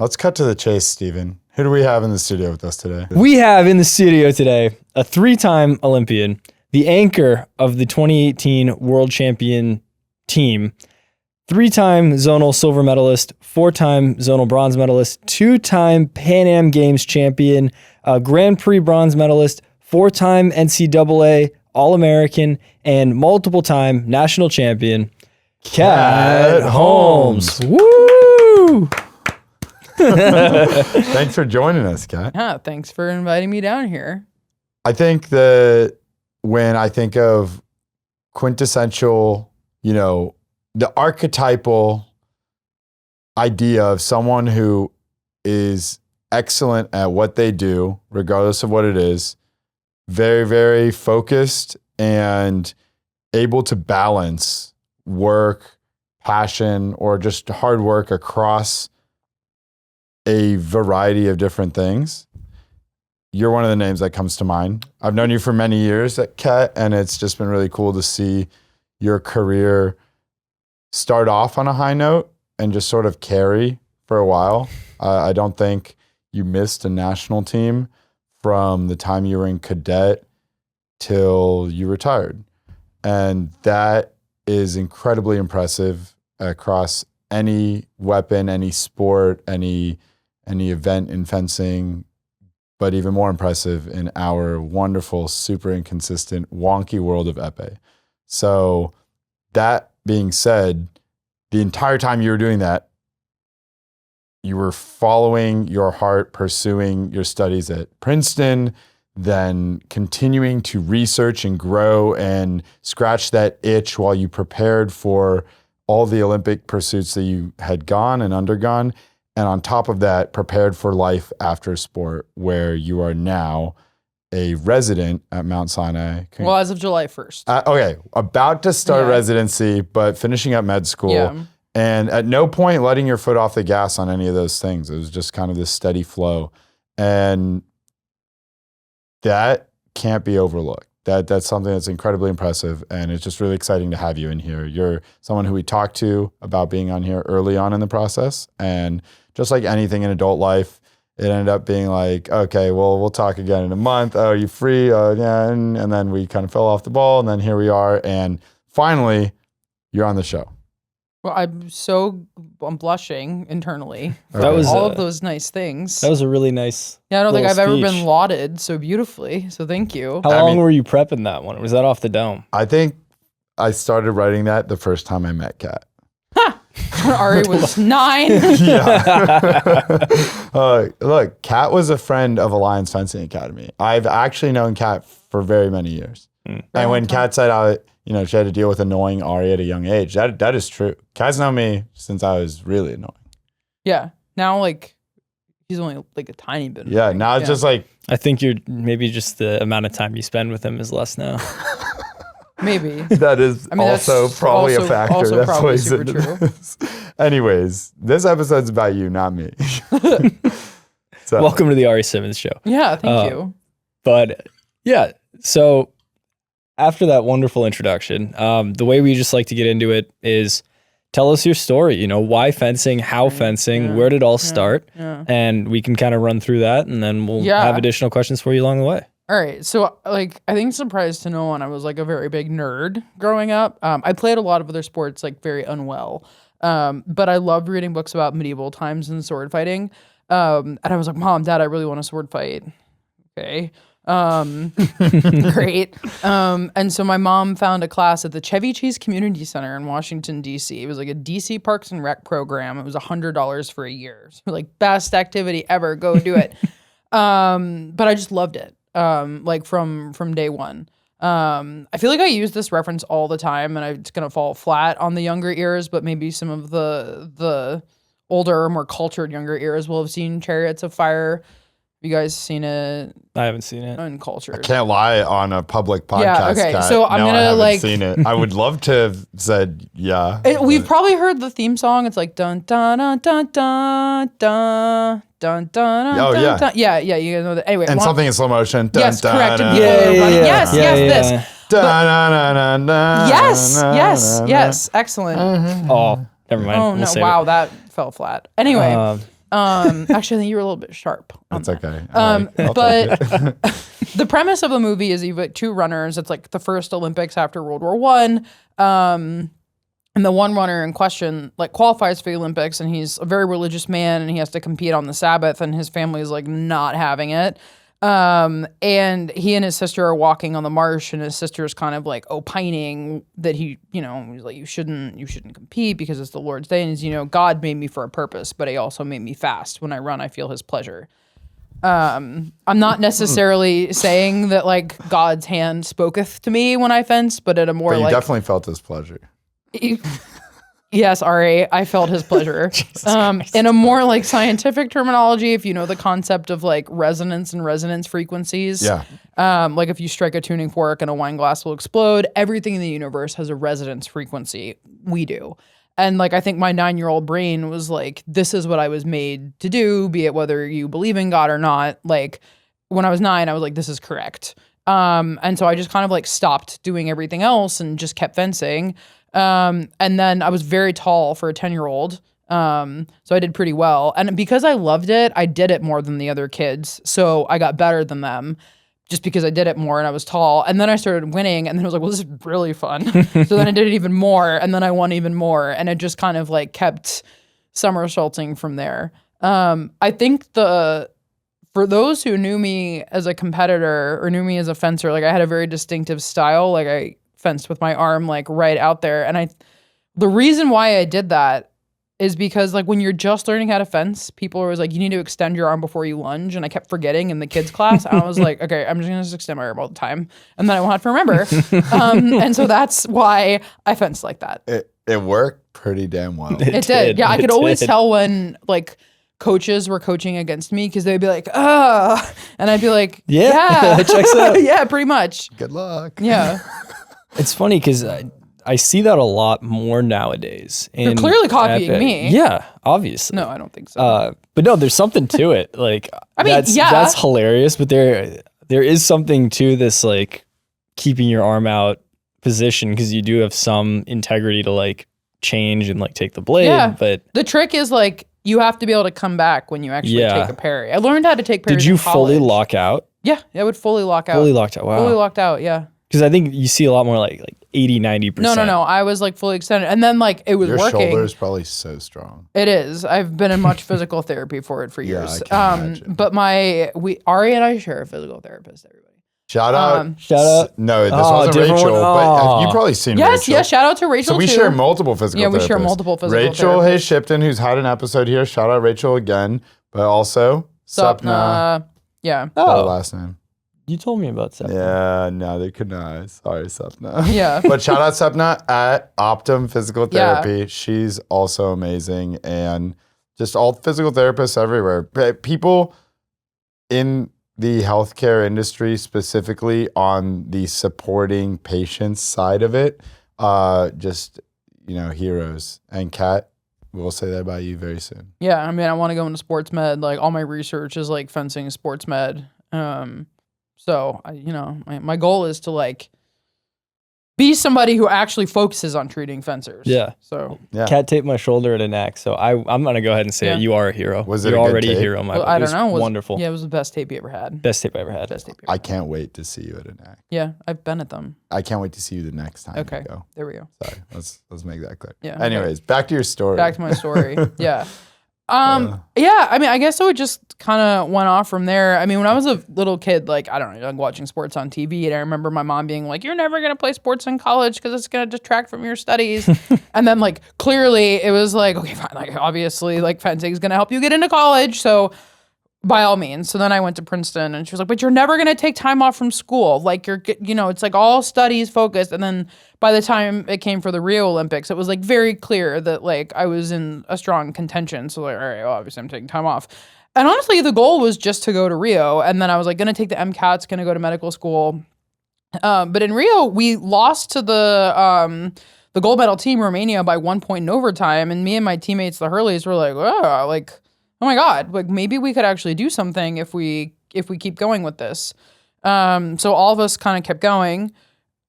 let's cut to the chase, Steven. Who do we have in the studio with us today? We have in the studio today a 3-time Olympian, the anchor of the 2018 World Champion team, 3-time zonal silver medalist, 4-time zonal bronze medalist, 2-time Pan Am Games champion, Grand Prix bronze medalist, 4-time NCAA All-American, and multiple-time national champion, Cat Holmes. Woo! Thanks for joining us, Kat. Yeah, thanks for inviting me down here. I think that when I think of quintessential, the archetypal idea of someone who is excellent at what they do, regardless of what it is, very, very focused and able to balance work, passion, or just hard work across a variety of different things. You're one of the names that comes to mind. I've known you for many years at Cat, and it's just been really cool to see your career start off on a high note and just sort of carry for a while. I don't think you missed a national team from the time you were in cadet till you retired. And that is incredibly impressive across any weapon, any sport, any event in fencing, but even more impressive in our wonderful, super inconsistent, wonky world of epee. So that being said, the entire time you were doing that, you were following your heart, pursuing your studies at Princeton, then continuing to research and grow and scratch that itch while you prepared for all the Olympic pursuits that you had gone and undergone. And on top of that, prepared for life after sport, where you are now a resident at Mount Sinai. Well, as of July 1st. Okay, about to start residency, but finishing up med school. Yeah. And at no point letting your foot off the gas on any of those things. It was just kind of this steady flow. And that can't be overlooked. That's something that's incredibly impressive, and it's just really exciting to have you in here. You're someone who we talked to about being on here early on in the process, and just like anything in adult life, it ended up being like, okay, well, we'll talk again in a month. Oh, are you free? Oh, yeah. And then we kind of fell off the ball, and then here we are, and finally, you're on the show. Well, I'm blushing internally for That was all of those nice things. That was a really nice. Yeah, I don't think I've little ever speech. been lauded so beautifully. So thank you. How long were you prepping that one? Was that off the dome? I think I started writing that the first time I met Kat. When Ari was 9. Look, Kat was a friend of Alliance Fencing Academy. I've actually known Kat for very many years. And when Kat said she had to deal with annoying Ari at a young age, that is true. Kat's known me since I was really annoying. Yeah. Now, he's only a tiny bit. Yeah, annoying. now it's just like... I think you're maybe just the amount of time you spend with him is less now. Maybe. That is also that's probably also- a factor. also that probably plays super into true. this. Anyways, this episode's about you, not me. So, Welcome to the Ari Simmons Show. Yeah, thank you. But yeah, so after that wonderful introduction, the way we just like to get into it is tell us your story. Why fencing, how fencing, where did it all start? Yeah. And we can kind of run through that, and then we'll have additional questions for you along the way. All right. So, I think surprised to no one, I was a very big nerd growing up. I played a lot of other sports very unwell. But I loved reading books about medieval times and sword fighting. And I was like, Mom, Dad, I really want to sword fight. Okay. Great. And so my mom found a class at the Chevy Chase Community Center in Washington, D.C. It was a DC Parks and Rec program. It was $100 for a year. So best activity ever. Go do it. But I just loved it. From day one. I feel like I use this reference all the time, and it's gonna fall flat on the younger ears, but maybe some of the older, more cultured younger ears will have seen Chariots of Fire. You guys seen it? I haven't seen it. Uncultured. can't lie on a public podcast. Yeah, okay, Kat. so I'm No, gonna, I haven't like- seen it. I would love to have said yeah. We've probably heard the theme song. It's like dun dun dun dun dun dun dun dun. Oh, dun, yeah. dun. Yeah. You guys know that. Anyway, and something in slow motion. Dun, Yes, dun, correct. dun, Yeah, dun, yes, dun, yes, this. dun, dun, dun, dun, Yes, dun, yes, dun, yes. Excellent. Oh, never mind. Oh We'll no! save Wow, it. that fell flat. Anyway, Actually, I think you were a little bit sharp. That's okay. But but the premise of the movie is you've got two runners. It's like the first Olympics after World War One. And the one runner in question like qualifies for the Olympics, and he's a very religious man, and he has to compete on the Sabbath, and his family is like not having it. And he and his sister are walking on the marsh, and his sister is kind of like opining that he's like, you shouldn't compete because it's the Lord's day. And he's, God made me for a purpose, but he also made me fast. When I run, I feel his pleasure. I'm not necessarily saying that like God's hand spoketh to me when I fence, but at a more you like definitely felt his pleasure. Yes, Ari, I felt his pleasure. In a more like scientific terminology, if you know the concept of like resonance and resonance frequencies, like if you strike a tuning fork and a wine glass will explode, everything in the universe has a resonance frequency. We do. And like I think my 9-year-old brain was like, this is what I was made to do, be it whether you believe in God or not. Like when I was 9, I was like, this is correct. And so I just kind of like stopped doing everything else and just kept fencing. And then I was very tall for a 10-year-old. So I did pretty well. And because I loved it, I did it more than the other kids. So I got better than them just because I did it more and I was tall. And then I started winning, and then I was like, well, this is really fun. So then I did it even more, and then I won even more. And it just kind of like kept somersaulting from there. I think for those who knew me as a competitor or knew me as a fencer, like I had a very distinctive style. Like I fenced with my arm like right out there. And the reason why I did that is because like when you're just learning how to fence, people are always like, you need to extend your arm before you lunge. And I kept forgetting in the kids class. I was like, okay, I'm just going to extend my arm all the time. And then I won't have to remember. And so that's why I fenced like that. It worked pretty damn well. It did. Yeah, I could always tell when like coaches were coaching against me because they'd be like, and I'd be like, yeah. Checks out. Yeah, pretty much. Good luck. Yeah. It's funny because I see that a lot more nowadays. You're clearly copying me. Yeah, obviously. No, I don't think so. But no, there's something to it. Like, I mean, that's hilarious. But there is something to this, like keeping your arm out position, because you do have some integrity to like change and like take the blade. Yeah. But the trick is like you have to be able to come back when you actually take a parry. I learned how to take parries. Did you in fully lock out? Yeah, I would fully lock out. Fully locked out. Wow. Fully locked out. Yeah. Because I think you see a lot more like 80, 90%. No. I was like fully extended. And then like it was Your working. Your shoulder is probably so strong. It is. I've been in much physical therapy for it for years. Yeah, I can imagine. But Ari and I share a physical therapist, everybody. Shout out. No, this wasn't different Rachel, one. but you've probably seen Rachel. Yes, shout out to Rachel So we too. share multiple physical therapists. Yeah, we share multiple physical Rachel therapists. Hayes Shipton, who's had an episode here. Shout out Rachel again. But also Sapna. Yeah. Her last name. You told me about Sapna. Yeah, no, they could not. Sorry, Sapna. Yeah. But shout out Sapna at Optum Physical Therapy. Yeah. She's also amazing. And just all physical therapists everywhere. People in the healthcare industry, specifically on the supporting patients side of it, just, heroes. And Kat, we'll say that about you very soon. Yeah, I mean, I want to go into sports med. Like all my research is like fencing, sports med. So my goal is to like be somebody who actually focuses on treating fencers. Yeah. So Cat taped my shoulder at a neck, so I'm gonna go ahead and say it. You are a hero. Was it You're a good already tape? a hero in my book. I don't know. Wonderful. Yeah, it was the best tape you ever had. Best tape I ever had. Best tape you ever I had. can't wait to see you at a NAC. Yeah, I've been at them. I can't wait to see you the next time Okay. you go. There we go. Sorry, let's make that clear. Yeah. Anyways, back to your story. Back to my story. Yeah. Yeah, I mean, I guess it just kind of went off from there. I mean, when I was a little kid, like, I don't know, like watching sports on TV, and I remember my mom being like, you're never going to play sports in college because it's going to detract from your studies. And then, like, clearly it was like, okay, fine, like, obviously, like, fencing is going to help you get into college. So, by all means. So then I went to Princeton, and she was like, but you're never going to take time off from school. Like, it's like all studies focused. And then by the time it came for the Rio Olympics, it was like very clear that like I was in a strong contention. So like, all right, well, obviously I'm taking time off. And honestly, the goal was just to go to Rio. And then I was like, going to take the MCATs, going to go to medical school. But in Rio, we lost to the gold medal team, Romania, by 1 point in overtime. And me and my teammates, the Hurleys, were like, oh, like, oh my God, like maybe we could actually do something if we keep going with this. So all of us kind of kept going.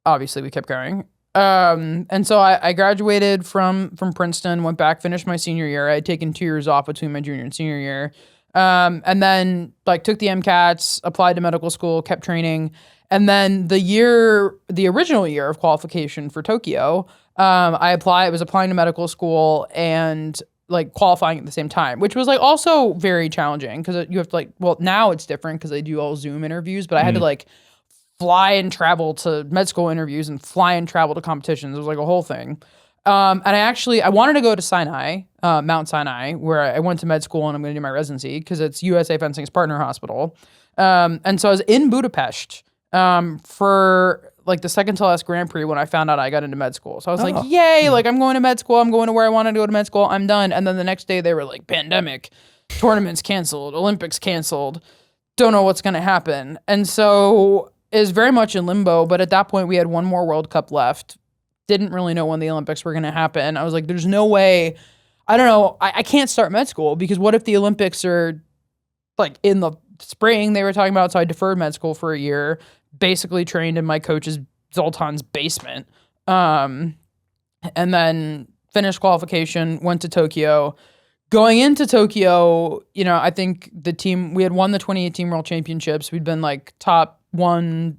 Obviously, we kept going. And so I graduated from Princeton, went back, finished my senior year. I had taken 2 years off between my junior and senior year. And then like took the MCATs, applied to medical school, kept training. And then the original year of qualification for Tokyo, I was applying to medical school and like qualifying at the same time, which was like also very challenging because you have to now it's different because they do all Zoom interviews, but I had to like fly and travel to med school interviews and fly and travel to competitions. It was like a whole thing. And I wanted to go to Sinai, Mount Sinai, where I went to med school and I'm going to do my residency because it's USA Fencing's partner hospital. And so I was in Budapest for like the second to last Grand Prix when I found out I got into med school. So I was like, yay, like I'm going to med school. I'm going to where I wanted to go to med school. I'm done. And then the next day they were like, pandemic, tournaments canceled, Olympics canceled. Don't know what's going to happen. And so is very much in limbo. But at that point we had one more World Cup left. Didn't really know when the Olympics were going to happen. I was like, there's no way. I don't know. I can't start med school because what if the Olympics are like in the spring they were talking about? So I deferred med school for a year, basically trained in my coach's Zoltan's basement. And then finished qualification, went to Tokyo. Going into Tokyo, I think we had won the 2018 World Championships. We'd been like top 3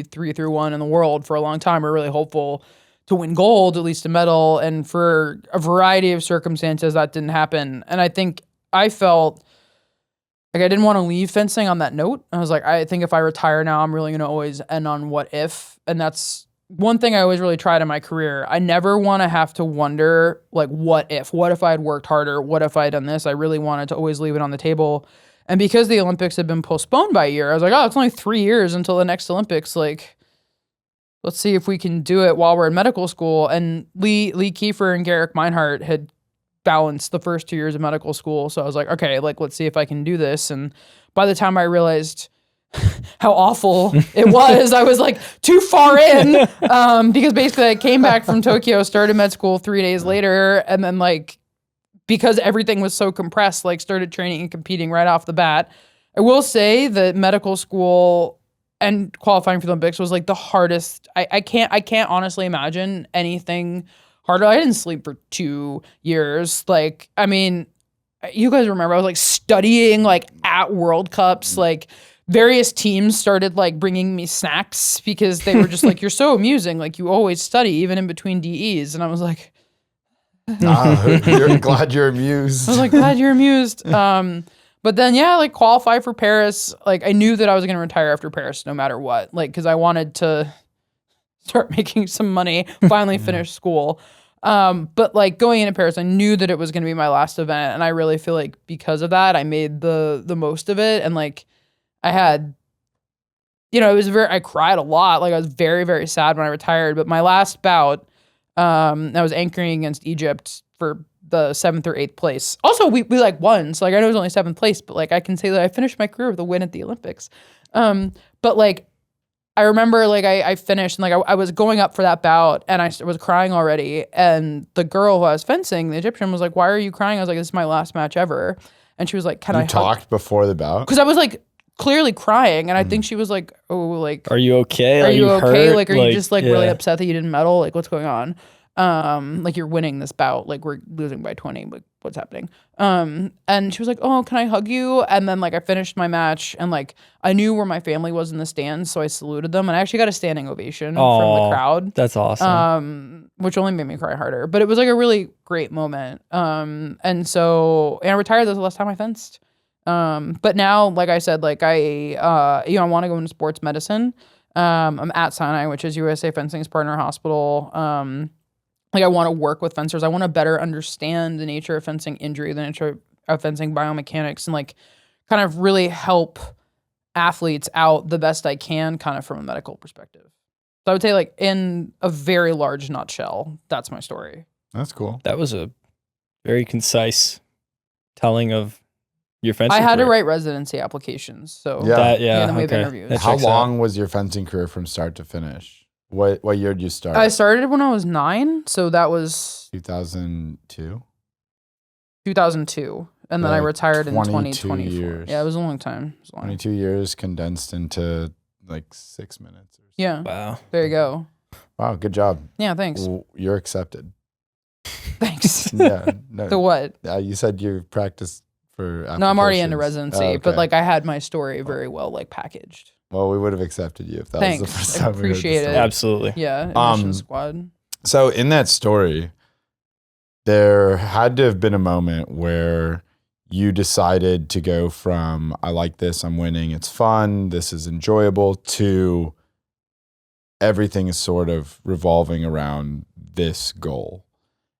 through 1 in the world for a long time. We're really hopeful to win gold, at least a medal. And for a variety of circumstances, that didn't happen. And I think I felt like I didn't want to leave fencing on that note. I was like, I think if I retire now, I'm really going to always end on what if. And that's one thing I always really tried in my career. I never want to have to wonder, like, what if? What if I had worked harder? What if I had done this? I really wanted to always leave it on the table. And because the Olympics had been postponed by a year, I was like, oh, it's only 3 years until the next Olympics. Like, let's see if we can do it while we're in medical school. And Lee Kiefer and Garrick Meinhardt had balanced the first 2 years of medical school. So I was like, okay, like, let's see if I can do this. And by the time I realized how awful it was, I was like too far in because basically I came back from Tokyo, started med school 3 days later. And then like, because everything was so compressed, like started training and competing right off the bat. I will say that medical school and qualifying for the Olympics was like the hardest. I can't honestly imagine anything harder. I didn't sleep for 2 years. Like, I mean, you guys remember I was like studying like at World Cups, like various teams started like bringing me snacks because they were just like, you're so amusing. Like you always study even in between DEs. And I was like, you're glad you're amused. I was like, glad you're amused. But then, yeah, like qualify for Paris. Like I knew that I was going to retire after Paris no matter what. Like, cause I wanted to start making some money, finally finish school. But like going into Paris, I knew that it was going to be my last event. And I really feel like because of that, I made the most of it. And like I had, I cried a lot. Like I was very, very sad when I retired. But my last bout, I was anchoring against Egypt for the 7th or 8th place. Also, we like won. So like I know it was only 7th place, but like I can say that I finished my career with a win at the Olympics. But like I remember like I finished and like I was going up for that bout and I was crying already. And the girl who I was fencing, the Egyptian, was like, "Why are you crying?" I was like, "This is my last match ever." And she was like, "Can I hug?" Talked before the bout? Because I was like clearly crying, and I think she was like, "Oh, like, are you okay? Are you okay? Hurt? Like, are you just like really upset that you didn't medal? Like, what's going on? Like you're winning this bout, like we're losing by 20, like what's happening?" And she was like, "Oh, can I hug you?" And then like I finished my match and like I knew where my family was in the stands, so I saluted them and I actually got a standing ovation from the crowd. That's awesome. Which only made me cry harder, but it was like a really great moment. And I retired. That was the last time I fenced. But now, like I said, like I want to go into sports medicine. I'm at Sinai, which is USA Fencing's partner hospital. Like I want to work with fencers. I want to better understand the nature of fencing injury, the nature of fencing biomechanics, and like kind of really help athletes out the best I can kind of from a medical perspective. So I would say like in a very large nutshell, that's my story. That's cool. That was a very concise telling of your fencing I had career. to write residency applications. So Yeah. and then we have interviews. That How checks long was your fencing career from start to finish? What year did you start? I started when I was 9, so that was 2002. 2002, and then I Like retired in 22 2024. years. Yeah, it was a long time. It was long. 22 years condensed into like 6 minutes. Or so. Yeah, Wow. there you go. Wow, good job. Yeah, thanks. You're accepted. Thanks. Yeah. No, The what? you said you practiced for No, I'm already into applications. residency, Oh, but okay. like I had my story very well like packaged. Well, we would have accepted you if that was the Thanks. first I time we heard the appreciate it. story. Absolutely. Yeah, admission Um, squad. So in that story, there had to have been a moment where you decided to go from, I like this, I'm winning, it's fun, this is enjoyable, to everything is sort of revolving around this goal.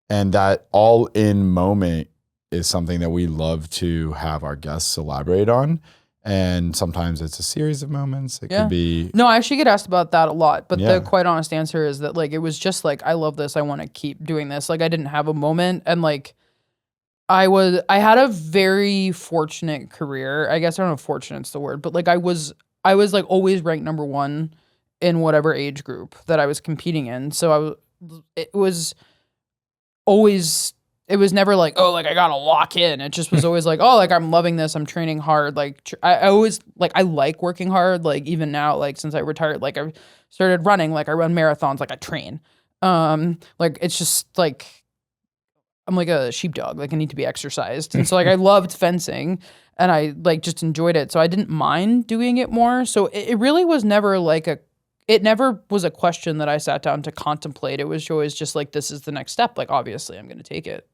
And that all in moment is something that we love to have our guests elaborate on. And sometimes it's a series of moments. It could be. No, I actually get asked about that a lot, but Yeah. the quite honest answer is that like it was just like I love this, I want to keep doing this. Like I didn't have a moment, and like I had a very fortunate career. I guess I don't know if fortunate's the word, but like I was like always ranked number 1 in whatever age group that I was competing in. So it was never like, oh, like I gotta lock in. It just was always like, oh, like I'm loving this. I'm training hard. Like I always like, I like working hard. Like even now, like since I retired, like I started running, like I run marathons, like I train. Like it's just like, I'm like a sheepdog. Like I need to be exercised. And so like I loved fencing and I like just enjoyed it. So I didn't mind doing it more. So it really was never like it never was a question that I sat down to contemplate. It was always just like, this is the next step. Like, obviously I'm going to take it.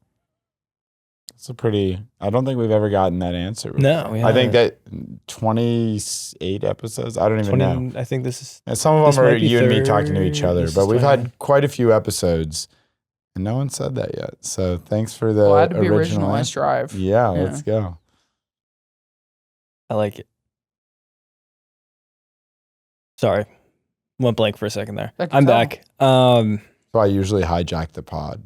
It's I don't think we've ever gotten that answer before. No, we I think haven't. that 28 episodes, I don't even know. I think this is. And some of this them are might be you and me talking to each other, this but is we've 29. had quite a few episodes and no one said that yet. So thanks for the Glad to be original. original I answer. strive. Yeah, let's go. I like it. Sorry. Went blank for a second there. I'm back. So I usually hijack the pod.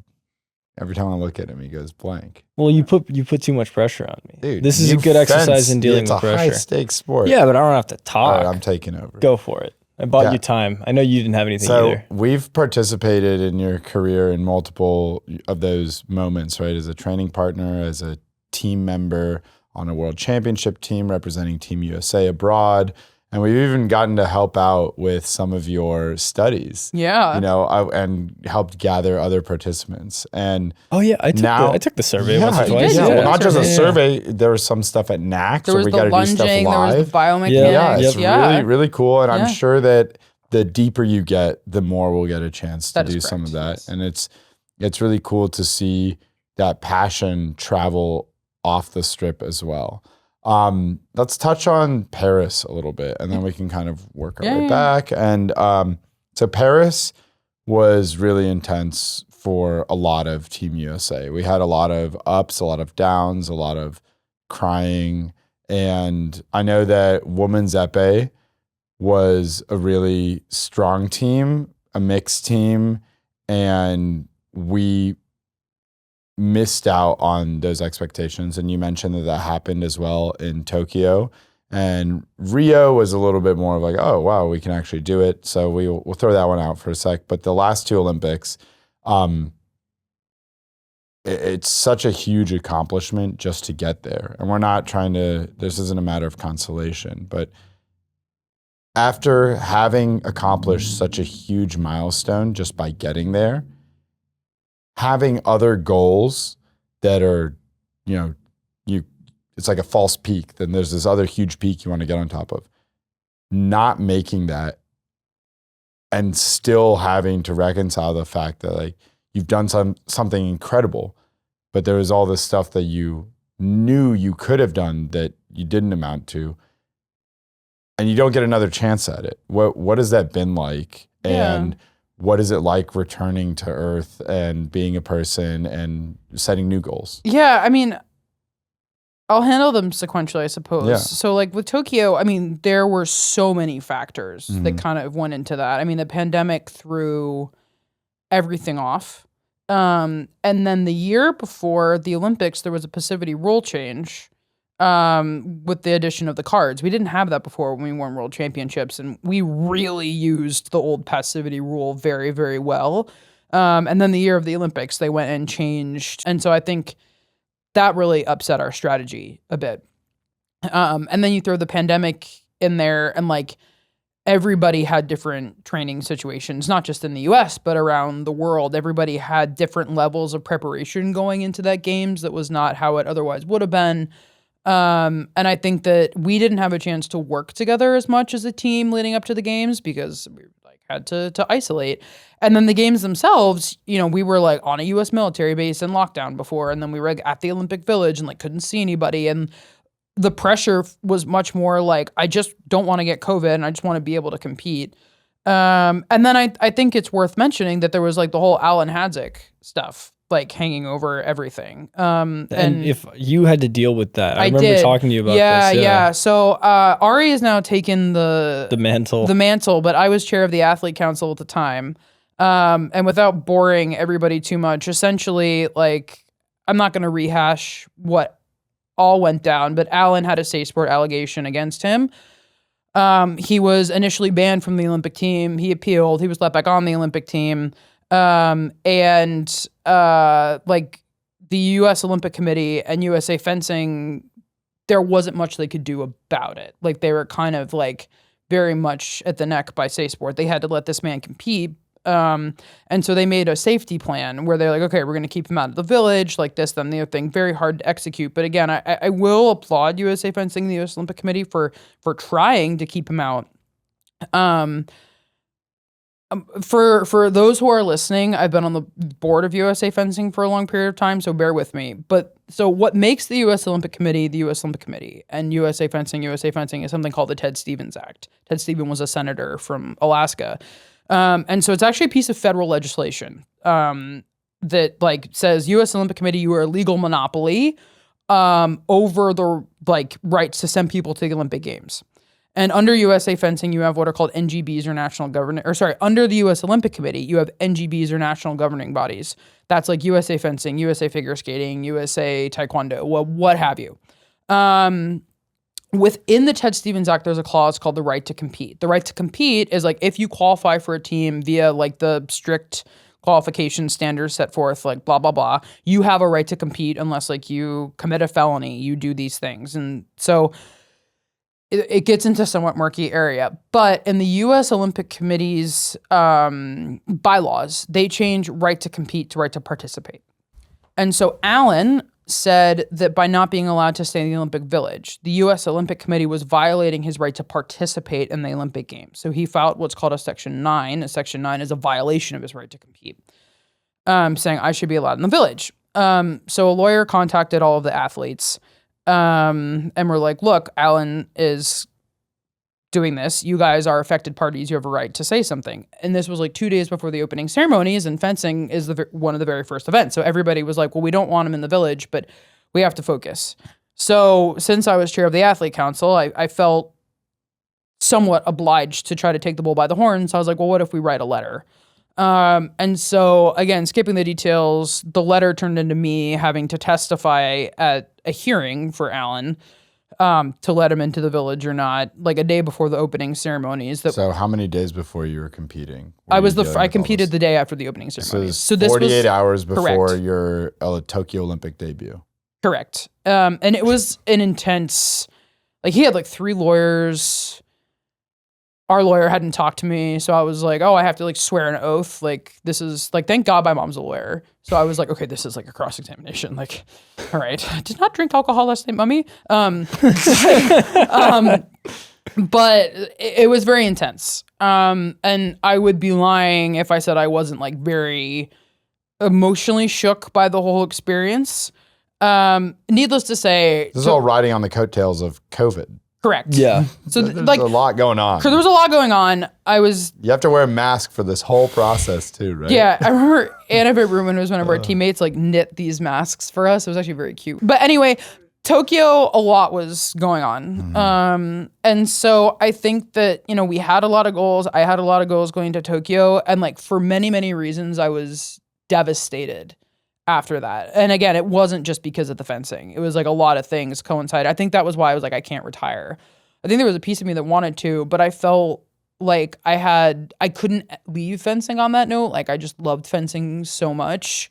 Every time I look at him, he goes blank. Well, you put too much pressure on me. Dude, this is a you good exercise in dealing it's with a pressure. high stakes sport. Yeah, but I don't have to talk. All right, I'm taking over. Go for it. I bought Yeah. you time. I know you didn't have anything So either. we've participated in your career in multiple of those moments, right? As a training partner, as a team member on a world championship team representing Team USA abroad. And we've even gotten to help out with some of your studies, Yeah. you know, and helped gather other participants. And Oh yeah, I took the survey once or you twice. did, yeah, yeah. well, not just a Yeah. survay. There was some stuff at NAC, There so was we the got to do stuff lunging, there was live. the biomechanics. Yeah, it's Yeah. really, really cool. And Yeah. I'm sure that the deeper you get, the more we'll get a chance to That is do some of that. correct, yes. And it's really cool to see that passion travel off the strip as well. Let's touch on Paris a little bit, and then we can kind of work our way back. And so Paris was really intense for a lot of Team USA. We had a lot of ups, a lot of downs, a lot of crying. And I know that Women's Epee was a really strong team, a mixed team, and we missed out on those expectations. And you mentioned that happened as well in Tokyo. And Rio was a little bit more of like, oh, wow, we can actually do it. So we'll throw that one out for a sec. But the last two Olympics, it's such a huge accomplishment just to get there. And we're not trying to, this isn't a matter of consolation, but after having accomplished such a huge milestone just by getting there, having other goals that are, it's like a false peak. Then there's this other huge peak you want to get on top of. Not making that and still having to reconcile the fact that like you've done something incredible, but there was all this stuff that you knew you could have done that you didn't amount to, and you don't get another chance at it. What has that been like? Yeah. And what is it like returning to Earth and being a person and setting new goals? Yeah, I mean, I'll handle them sequentially, I suppose. Yeah. So like with Tokyo, I mean, there were so many factors Mm-hmm. that kind of went into that. I mean, the pandemic threw everything off. And then the year before the Olympics, there was a passivity rule change with the addition of the cards. We didn't have that before when we won world championships, and we really used the old passivity rule very, very well. And then the year of the Olympics, they went and changed. And so I think that really upset our strategy a bit. And then you throw the pandemic in there, and like everybody had different training situations, not just in the US, but around the world. Everybody had different levels of preparation going into that games that was not how it otherwise would have been. And I think that we didn't have a chance to work together as much as a team leading up to the games because we had to isolate. And then the games themselves, we were like on a US military base in lockdown before, and then we were at the Olympic Village and couldn't see anybody. And the pressure was much more like, I just don't want to get COVID and I just want to be able to compete. And then I think it's worth mentioning that there was the whole Alan Hadzic stuff hanging over everything. And if you had to deal with that, I remember did. talking to you about this. Yeah. Yeah. So Ari has now taken the mantle, but I was chair of the athlete council at the time. And without boring everybody too much, essentially, I'm not going to rehash what all went down, but Alan had a safe sport allegation against him. He was initially banned from the Olympic team. He appealed. He was let back on the Olympic team. The U.S. Olympic Committee and USA Fencing, there wasn't much they could do about it. They were kind of very much at the neck by safe sport. They had to let this man compete. And so they made a safety plan where they're okay, we're going to keep him out of the village, this, then the other thing. Very hard to execute. But again, I will applaud USA Fencing, the U.S. Olympic Committee for trying to keep him out. For those who are listening, I've been on the board of USA Fencing for a long period of time, so bear with me. But so what makes the U.S. Olympic Committee the U.S. Olympic Committee and USA Fencing is something called the Ted Stevens Act. Ted Stevens was a senator from Alaska. And so it's actually a piece of federal legislation that says U.S. Olympic Committee, you are a legal monopoly over the rights to send people to the Olympic Games. And under USA Fencing, you have what are called NGBs or national governing, under the U.S. Olympic Committee, you have NGBs or national governing bodies. That's USA Fencing, USA Figure Skating, USA Taekwondo, what have you. Within the Ted Stevens Act, there's a clause called the right to compete. The right to compete is if you qualify for a team via the strict qualification standards set forth, blah, blah, blah, you have a right to compete unless you commit a felony, you do these things. And so it gets into somewhat murky area. But in the U.S. Olympic Committee's bylaws, they change right to compete to right to participate. And so Alan said that by not being allowed to stay in the Olympic Village, the U.S. Olympic Committee was violating his right to participate in the Olympic Games. So he filed what's called a Section 9. A Section 9 is a violation of his right to compete, saying I should be allowed in the village. So a lawyer contacted all of the athletes and we're look, Alan is doing this. You guys are affected parties. You have a right to say something. And this was 2 days before the opening ceremonies, and fencing is one of the very first events. So everybody was well, we don't want him in the village, but we have to focus. So since I was chair of the athlete council, I felt somewhat obliged to try to take the bull by the horns. I was well, what if we write a letter? And so again, skipping the details, the letter turned into me having to testify at a hearing for Alan, to let him into the village or not, a day before the opening ceremonies. So how many days before you were competing? I competed the day after the opening ceremonies. So this 48 hours before correct. Your Tokyo Olympic debut. Correct. And it was an intense, he had 3 lawyers. Our lawyer hadn't talked to me, so I was oh, I have to swear an oath. This is thank God my mom's a lawyer. So I was okay, this is a cross-examination. All right, I did not drink alcohol last night, mommy. But it was very intense. And I would be lying if I said I wasn't very emotionally shook by the whole experience. Needless to say, this is all riding on the coattails of COVID. Correct. Yeah. So there's a lot going on. There was a lot going on. You have to wear a mask for this whole process too, right? Yeah. I remember Anna Ruben was one of our teammates knit these masks for us. It was actually very cute. But anyway, Tokyo, a lot was going on. Mm-hmm. And so I think that, we had a lot of goals. I had a lot of goals going to Tokyo. And for many, many reasons, I was devastated after that. And again, it wasn't just because of the fencing. It was a lot of things coincided. I think that was why I was I can't retire. I think there was a piece of me that wanted to, but I felt I couldn't leave fencing on that note. I just loved fencing so much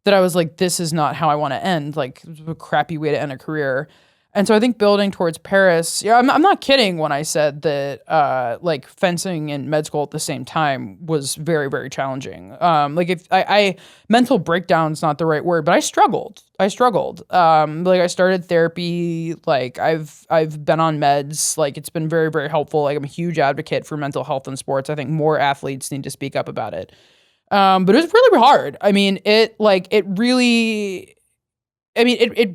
that I was this is not how I want to end. It was a crappy way to end a career. And so I think building towards Paris, I'm not kidding when I said that like fencing and med school at the same time was very, very challenging. Like if I mental breakdown's not the right word, but I struggled. Like I started therapy, like I've been on meds, like it's been very, very helpful. Like I'm a huge advocate for mental health in sports. I think more athletes need to speak up about it. But it was really hard. I mean, it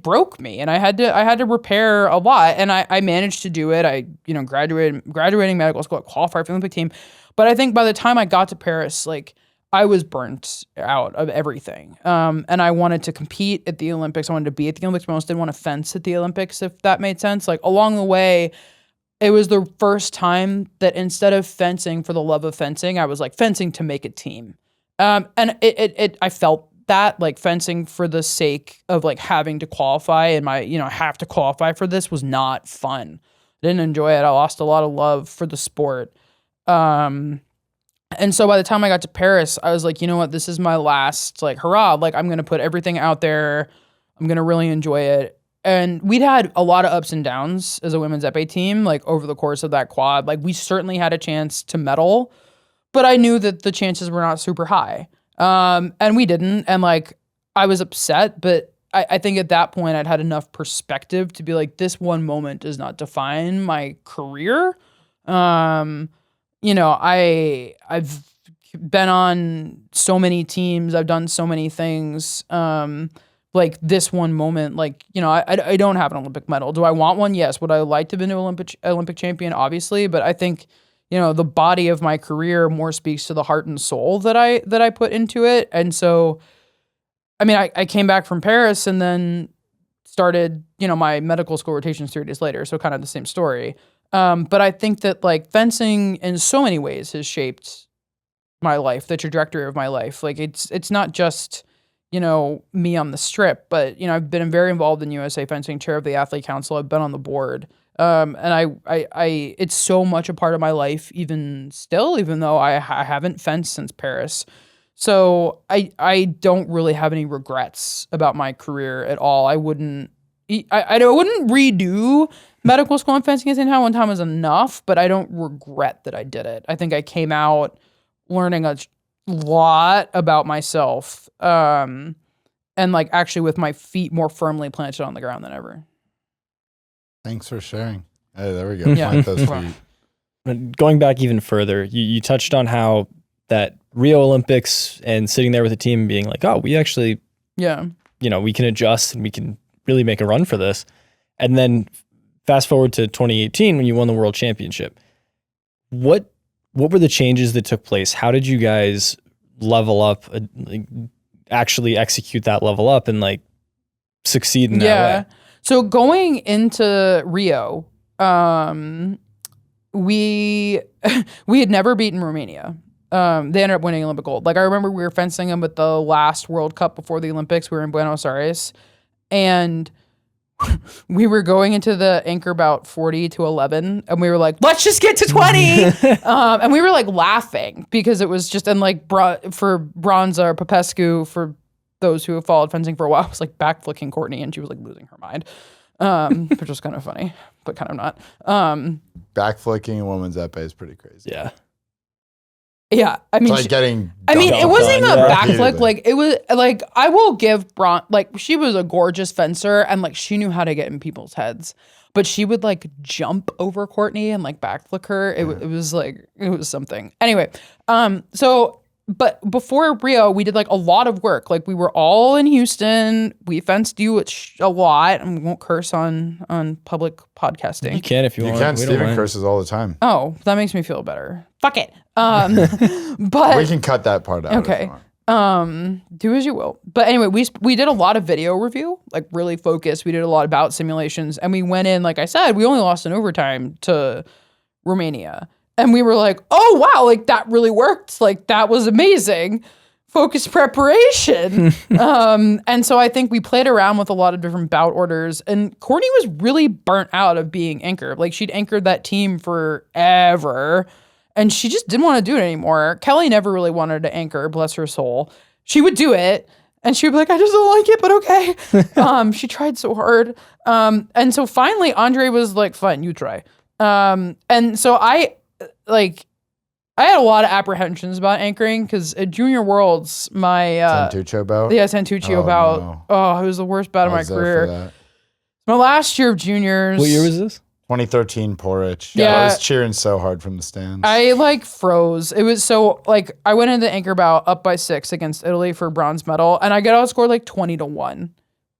broke me, and I had to repair a lot, and I managed to do it. I, graduating medical school, qualified for the Olympic team. But I think by the time I got to Paris, like I was burnt out of everything. And I wanted to compete at the Olympics. I wanted to be at the Olympics, but I almost didn't want to fence at the Olympics, if that made sense. Like along the way, it was the first time that instead of fencing for the love of fencing, I was like fencing to make a team. And I felt that like fencing for the sake of like having to qualify and I have to qualify for this was not fun. I didn't enjoy it. I lost a lot of love for the sport. And so by the time I got to Paris, I was like, you know what, this is my last like hurrah. Like I'm going to put everything out there. I'm going to really enjoy it. And we'd had a lot of ups and downs as a women's épée team, like over the course of that quad. Like we certainly had a chance to medal, but I knew that the chances were not super high. And we didn't. And like, I was upset, but I think at that point I'd had enough perspective to be like, this one moment does not define my career. I've been on so many teams. I've done so many things. Like this one moment, like, I don't have an Olympic medal. Do I want one? Yes. Would I like to be an Olympic champion? Obviously. But I think, the body of my career more speaks to the heart and soul that I put into it. And so, I mean, I came back from Paris and then started, my medical school rotations 3 days later. So kind of the same story. But I think that like fencing in so many ways has shaped my life, the trajectory of my life. Like it's not just, me on the strip, but, I've been very involved in USA fencing, chair of the athlete council. I've been on the board. And I it's so much a part of my life, even still, even though I haven't fenced since Paris. So I don't really have any regrets about my career at all. I wouldn't redo medical school and fencing at the same time. One time was enough, but I don't regret that I did it. I think I came out learning a lot about myself, and like actually with my feet more firmly planted on the ground than ever. Thanks for sharing. Hey, there we go. Yeah. Plant those feet. Going back even further, you touched on how that Rio Olympics and sitting there with the team being like, oh, we actually, we can adjust and we can really make a run for this. And then fast forward to 2018 when you won the world championship. What were the changes that took place? How did you guys level up, actually execute that level up and like succeed in that way? So going into Rio, we had never beaten Romania. They ended up winning Olympic gold. Like I remember we were fencing them at the last World Cup before the Olympics. We were in Buenos Aires, and we were going into the anchor bout 40-11, and we were like, let's just get to 20. And we were like laughing because it was just, and like for Bronza or Popescu, for those who have followed fencing for a while, was like backflicking Courtney, and she was like losing her mind, which was kind of funny, but kind of not. Backflicking a woman's épée is pretty crazy. Yeah. Yeah, I mean, it's like getting. It wasn't even a backflip. Repeatedly. Like it was like I will give like she was a gorgeous fencer and like she knew how to get in people's heads, but she would like jump over Courtney and like backflick her. It was like it was something. Anyway, but before Rio, we did like a lot of work. Like we were all in Houston. We fenced you a lot, and we won't curse on public podcasting. You can if you want. You can. Steven curses all the time. Oh, that makes me feel better. Fuck it. But we can cut that part out. Okay. Do as you will. But anyway, we did a lot of video review, like really focused. We did a lot about simulations, and we went in, like I said, we only lost in overtime to Romania. And we were like, oh, wow, like that really worked. Like that was amazing. Focused preparation. And so I think we played around with a lot of different bout orders. And Courtney was really burnt out of being anchored. Like she'd anchored that team forever. And she just didn't want to do it anymore. Kelly never really wanted to anchor, bless her soul. She would do it. And she would be like, I just don't like it, but okay. She tried so hard. And so finally Andre was like, fine, you try. And so I had a lot of apprehensions about anchoring because at Junior Worlds, my Santuccio bout? Yeah, Santuccio bout. No. Oh, it was the worst bout of my career. My last year of juniors. What year was this? 2013 Porridge. Yeah. I was cheering so hard from the stands. I like froze. It was so like I went into the anchor bout up by 6 against Italy for bronze medal, and I got outscored like 20-1.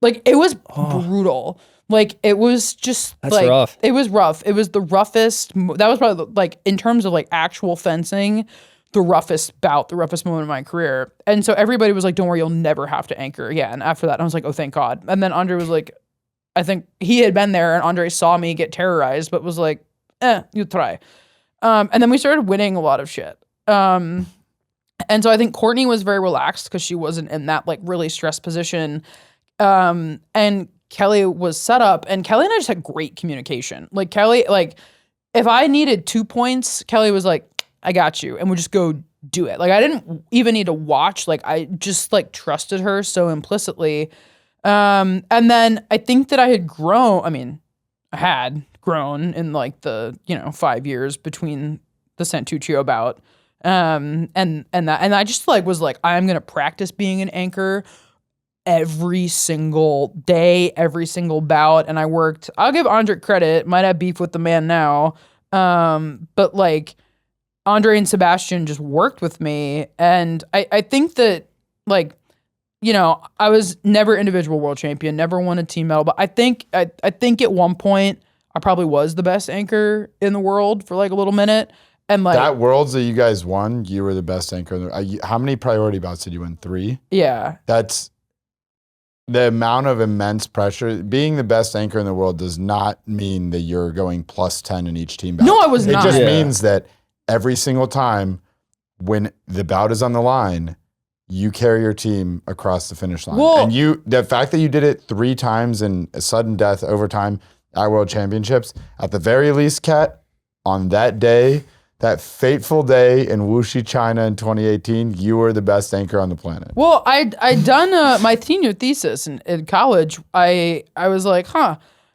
Like it was brutal. Like it was just That's like rough. It was rough. It was the roughest. That was probably like in terms of like actual fencing, the roughest bout, the roughest moment of my career. And so everybody was like, "Don't worry, you'll never have to anchor again." After that, I was like, "Oh, thank God." And then Andre was like, I think he had been there, and Andre saw me get terrorized, but was like, you try. And then we started winning a lot of shit. And so I think Courtney was very relaxed because she wasn't in that like really stressed position. And Kelly was set up, and Kelly and I just had great communication. Like Kelly, like if I needed 2 points, Kelly was like, I got you. And we'd just go do it. Like I didn't even need to watch. Like I just like trusted her so implicitly. And then I think that I had grown in like the, 5 years between the Santuccio bout. And I just like was like, I'm going to practice being an anchor every single day, every single bout. And I'll give Andre credit, might have beef with the man now. But like Andre and Sebastian just worked with me. And I think that like, I was never individual world champion, never won a team medal, but I think at one point I probably was the best anchor in the world for like a little minute. And like that Worlds that you guys won, you were the best anchor. How many priority bouts did you win? 3? Yeah. That's the amount of immense pressure. Being the best anchor in the world does not mean that you're going +10 in each team bout. No, I was not. It just means that every single time when the bout is on the line, you carry your team across the finish line. Well, and the fact that you did it 3 times in a sudden death overtime at World Championships, at the very least, Kat, on that day, that fateful day in Wuxi, China in 2018, you were the best anchor on the planet. Well, I'd done my senior thesis in college. I was like,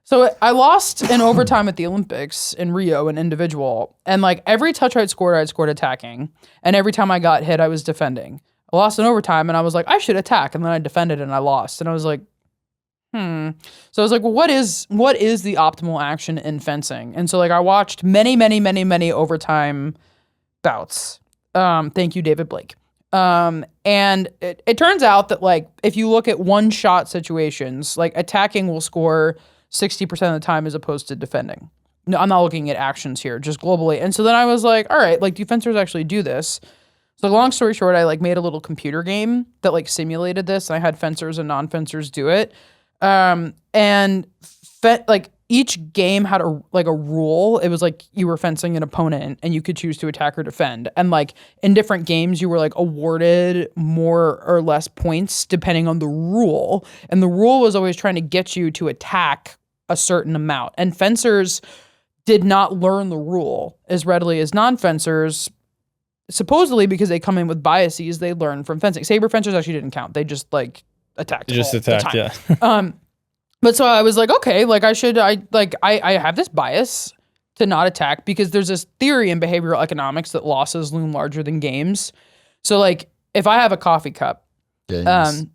So I lost in overtime at the Olympics in Rio in individual. And like every touch I'd scored attacking. And every time I got hit, I was defending. I lost in overtime, and I was like, I should attack. And then I defended, and I lost. And I was like, So I was like, well, what is the optimal action in fencing? And so like I watched many, many, many, many overtime bouts. Thank you, David Blake. And it turns out that like if you look at one-shot situations, like attacking will score 60% of the time as opposed to defending. No, I'm not looking at actions here, just globally. And so then I was like, all right, like do fencers actually do this? So long story short, I like made a little computer game that like simulated this, and I had fencers and non-fencers do it. Like each game had a rule. It was like you were fencing an opponent, and you could choose to attack or defend. And like in different games, you were like awarded more or less points depending on the rule. And the rule was always trying to get you to attack a certain amount. And fencers did not learn the rule as readily as non-fencers. Supposedly because they come in with biases they learn from fencing. Saber fencers actually didn't count. They just like attacked. Yeah. But so I was like, okay, like I have this bias to not attack because there's this theory in behavioral economics that losses loom larger than gains. So like if I have a coffee cup, games.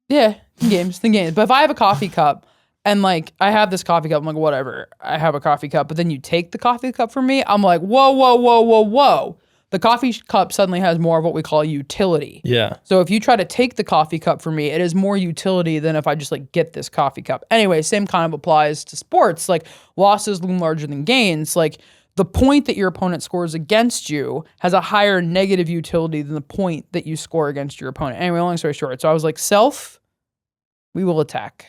Games. But if I have a coffee cup and like I have this coffee cup, I'm like, whatever, I have a coffee cup, but then you take the coffee cup from me, I'm like, whoa. The coffee cup suddenly has more of what we call utility. Yeah. So if you try to take the coffee cup from me, it is more utility than if I just like get this coffee cup. Anyway, same kind of applies to sports. Like losses loom larger than gains. Like the point that your opponent scores against you has a higher negative utility than the point that you score against your opponent. Anyway, long story short. So I was like, we will attack.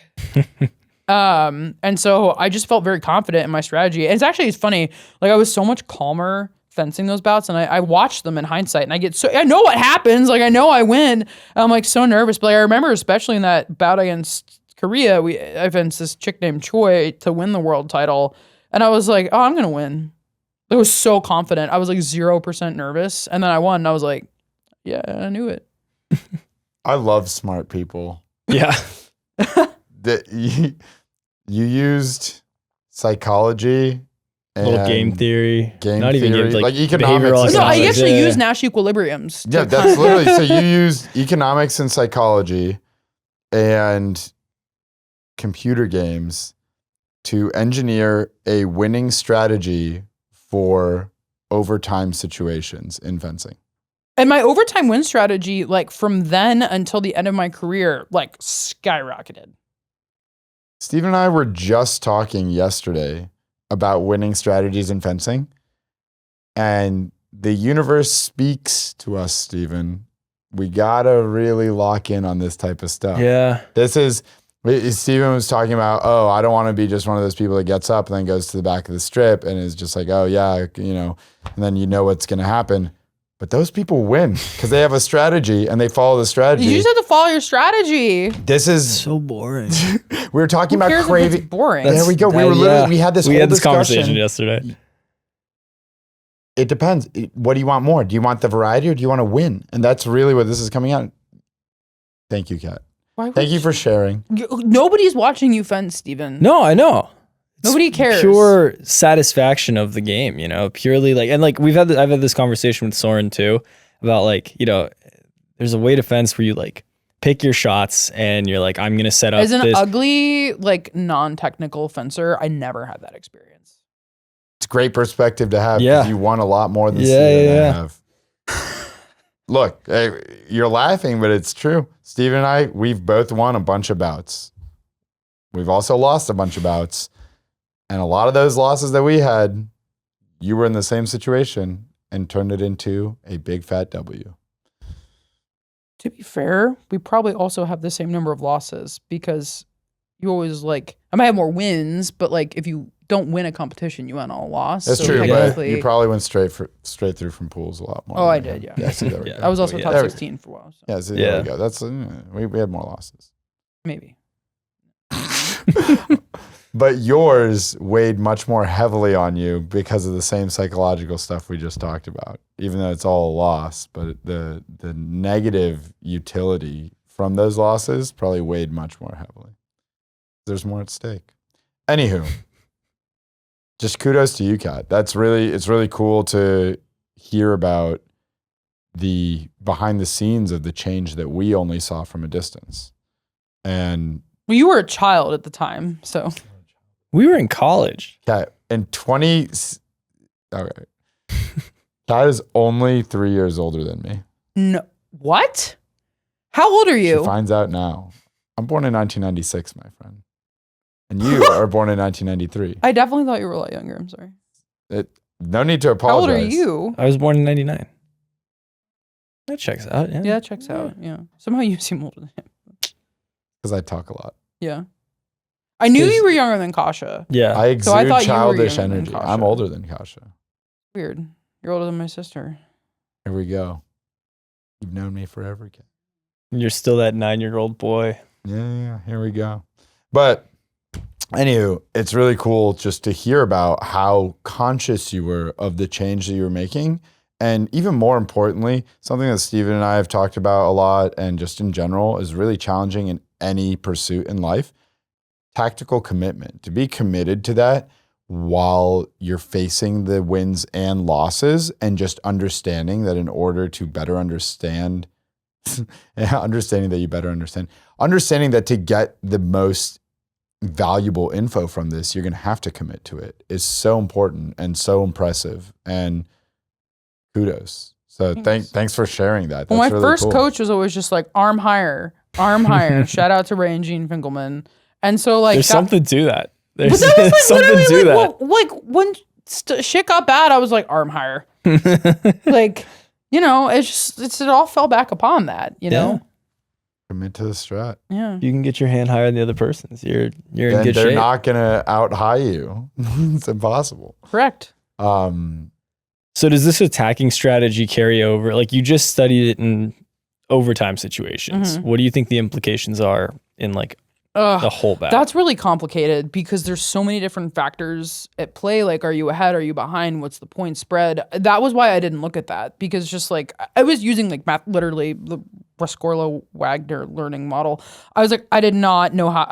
And so I just felt very confident in my strategy. And it's funny. Like I was so much calmer fencing those bouts, and I watched them in hindsight, and I know what happens. Like I know I win. I'm like so nervous, but like, I remember especially in that bout against Korea, I fenced this chick named Choi to win the world title, and I was like, oh, I'm gonna win. I was so confident. I was like 0% nervous, and then I won. And I was like, yeah, I knew it. I love smart people. Yeah. That you used psychology and Little game theory. Not even theory, games, like economics. behavioral No, I economics. actually Yeah. use Nash equilibriums. Yeah, that's literally, so you used economics and psychology and computer games to engineer a winning strategy for overtime situations in fencing. And my overtime win strategy, like from then until the end of my career, like skyrocketed. Steve and I were just talking yesterday about winning strategies in fencing. And the universe speaks to us, Steven. We gotta really lock in on this type of stuff. Yeah. Steven was talking about, oh, I don't want to be just one of those people that gets up and then goes to the back of the strip and is just like, oh yeah, and then you know what's gonna happen. But those people win because they have a strategy and they follow the strategy. You just have to follow your strategy. This is So boring. we were talking Who about cares if craving. it's boring? There we go. We had this whole conversation yesterday. It depends. What do you want more? Do you want the variety or do you want to win? And that's really what this is coming out. Thank you, Kat. Thank you for sharing. Nobody's watching you fence, Steven. No, I know. Nobody cares. Pure satisfaction of the game, purely like, and like I've had this conversation with Soren too about like, there's a way to fence where you like pick your shots and you're like, I'm going to set up As an this. ugly, like non-technical fencer, I never had that experience. It's great perspective to have Yeah. because you won a lot more than Yeah, Steven and I yeah. have. Look, you're laughing, but it's true. Steven and I, we've both won a bunch of bouts. We've also lost a bunch of bouts. And a lot of those losses that we had, you were in the same situation and turned it into a big fat W. To be fair, we probably also have the same number of losses because you always like, I might have more wins, but like if you don't win a competition, you win all loss. That's So true, but technically- you probably went straight through from pools a lot more. Oh, I than did, me. yeah. See, there we Yeah. go. I was also Yeah, top there we- 16 for a while. So Yeah, so Yeah. there we go. That's we had more losses. maybe. But yours weighed much more heavily on you because of the same psychological stuff we just talked about. Even though it's all a loss, but the negative utility from those losses probably weighed much more heavily. There's more at stake. Anywho, just kudos to you, Kat. It's really cool to hear about the behind the scenes of the change that we only saw from a distance. And Well, you were a child at the time, so. We were in college. Kat, in 20, okay. Kat is only 3 years older than me. No. What? How old are you? She finds out now. I'm born in 1996, my friend. And you are born in 1993. I definitely thought you were a lot younger. I'm sorry. No need to How apologize. old are you? I was born in 99. That checks out. Yeah. Yeah, that checks out. Yeah. Somehow you seem older than him. Because I talk a lot. Yeah. I knew you were younger than Kasha. Yeah. I exude thought you were childish younger than energy. Kasha. I'm older than Kasha. Weird. You're older than my sister. Here we go. You've known me forever, Kat. You're still that 9-year-old boy. Yeah, here we go. But anywho, it's really cool just to hear about how conscious you were of the change that you were making. And even more importantly, something that Steven and I have talked about a lot and just in general is really challenging in any pursuit in life. Tactical commitment, to be committed to that while you're facing the wins and losses and just understanding that in order to better understand, understanding that to get the most valuable info from this, you're going to have to commit to it is so important and so impressive, and kudos. So thanks for sharing that. Well, my That's really first cool. coach was always just like arm higher. Shout out to Ray and Gene Finkelman. And so like There's something to that. but There's that was like something literally to like, that. well, like when shit got bad, I was like arm higher. Like, it all fell back upon that, you know? Commit to the strat. Yeah. You can get your hand higher than the other person's. You're in Then good they're shape. not going to out high you. It's impossible. Correct. So does this attacking strategy carry over? Like you just studied it in overtime situations. Mhm. What do you think the implications are in like the whole bout. That's really complicated because there's so many different factors at play. Like, are you ahead? Are you behind? What's the point spread? That was why I didn't look at that, because just like I was using like math, literally the Rescorla-Wagner learning model. I was like, I did not know how.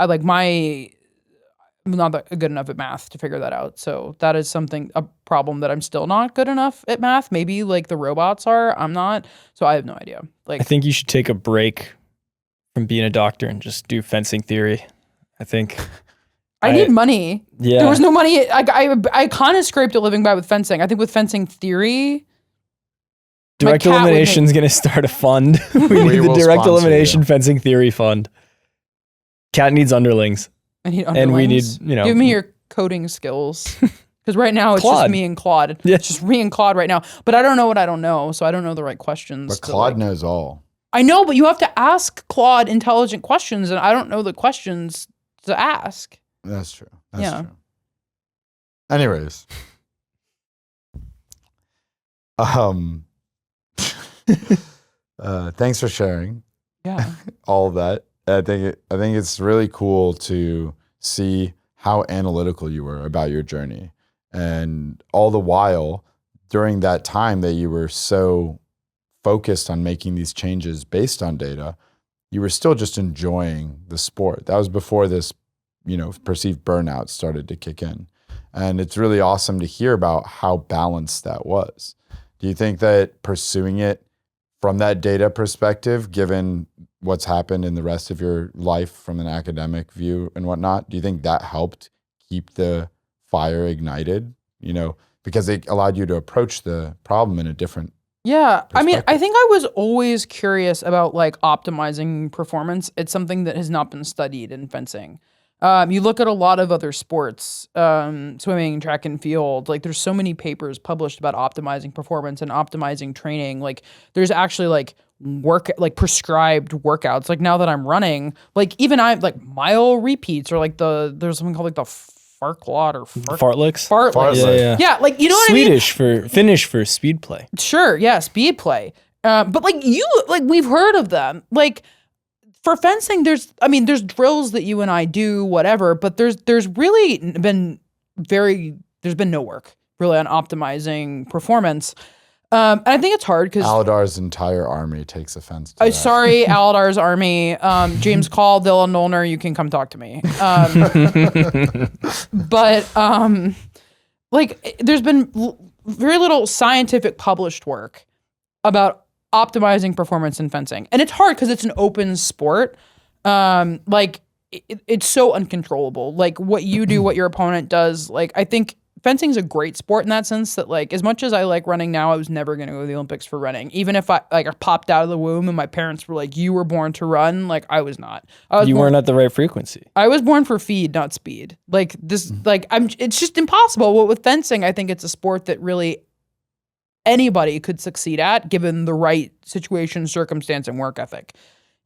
I'm not that good enough at math to figure that out. So that is a problem that I'm still not good enough at math. Maybe like the robots are. I'm not. So I have no idea. Like, I think you should take a break from being a doctor and just do fencing theory. I think I need money. Yeah. There was no money. I kind of scraped a living by with fencing. I think with fencing theory, direct elimination is going to start a fund. We need the direct elimination fencing theory fund. Cat needs underlings. I need underlings. And we need, give me your coding skills. Because right now it's just me and Claude. Yeah. It's just me and Claude right now. But I don't know what I don't know, so I don't know the right questions. But Claude knows all. I know, but you have to ask Claude intelligent questions, and I don't know the questions to ask. That's true. That's true. Anyways. Thanks for sharing. Yeah. All of that. I think it's really cool to see how analytical you were about your journey. And all the while, during that time that you were so focused on making these changes based on data, you were still just enjoying the sport. That was before this, perceived burnout started to kick in. And it's really awesome to hear about how balanced that was. Do you think that pursuing it from that data perspective, given what's happened in the rest of your life from an academic view and whatnot, do you think that helped keep the fire ignited? Because it allowed you to approach the problem in a different I mean, I think I was always curious about like optimizing performance. It's something that has not been studied in fencing. You look at a lot of other sports, swimming, track and field, like there's so many papers published about optimizing performance and optimizing training. Like there's actually like prescribed workouts. Like now that I'm running, like even I like mile repeats or like there's something called like the Fartlek or Fartleks. Fartleks. Yeah, like you know what Swedish I mean? Finnish for speed play. Sure, yeah, speed play. But we've heard of them. Like for fencing, there's drills that you and I do, whatever. But there's really been no work really on optimizing performance. And I think it's hard because Aladar's entire army takes offense to that. Sorry, Aladar's army. James Call, Dylan Nolner, you can come talk to me. But there's been very little scientific published work about optimizing performance in fencing. And it's hard because it's an open sport. It's so uncontrollable. Like what you do, what your opponent does. Like I think fencing's a great sport in that sense that like as much as I like running now, I was never going to go to the Olympics for running. Even if I popped out of the womb and my parents were like, you were born to run, like I was not. You weren't at the right frequency. I was born for feed, not speed. Like this, it's just impossible. Well, with fencing, I think it's a sport that really anybody could succeed at given the right situation, circumstance, and work ethic.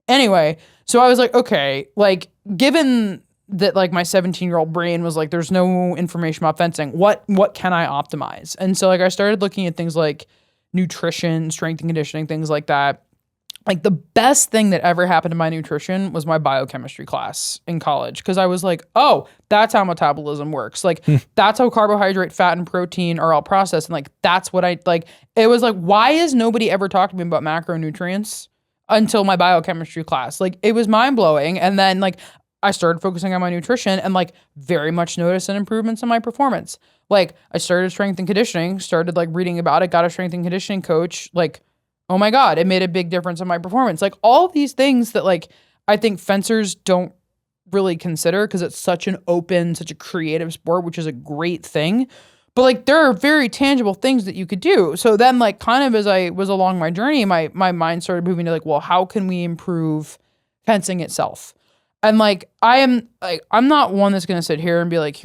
Anyway, so I was like, okay, like given that like my 17-year-old brain was like, there's no information about fencing. What can I optimize? And so like I started looking at things like nutrition, strength and conditioning, things like that. Like the best thing that ever happened to my nutrition was my biochemistry class in college. Cause I was like, oh, that's how metabolism works. Like that's how carbohydrate, fat, and protein are all processed. And like, that's what it was like, why has nobody ever talked to me about macronutrients until my biochemistry class? Like it was mind blowing. And then like, I started focusing on my nutrition and like very much noticed an improvements in my performance. Like I started strength and conditioning, started like reading about it, got a strength and conditioning coach. Like, oh my God, it made a big difference in my performance. Like all of these things that like, I think fencers don't really consider because it's such an open, such a creative sport, which is a great thing. But like, there are very tangible things that you could do. So then like kind of as I was along my journey, my mind started moving to like, well, how can we improve fencing itself? And like, I'm not one that's going to sit here and be like,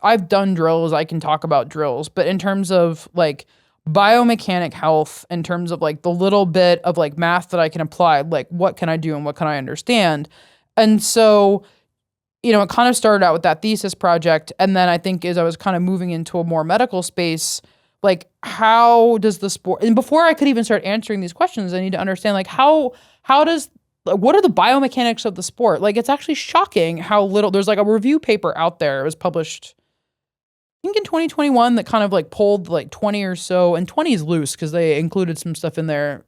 I've done drills. I can talk about drills. But in terms of like biomechanic health, in terms of like the little bit of like math that I can apply, like what can I do and what can I understand? And so, it kind of started out with that thesis project. And then I think as I was kind of moving into a more medical space, like how does the sport, and before I could even start answering these questions, I need to understand like how does what are the biomechanics of the sport? Like, it's actually shocking how little. There's like a review paper out there. It was published, I think in 2021, that kind of like pulled like 20 or so, and 20 is loose because they included some stuff in there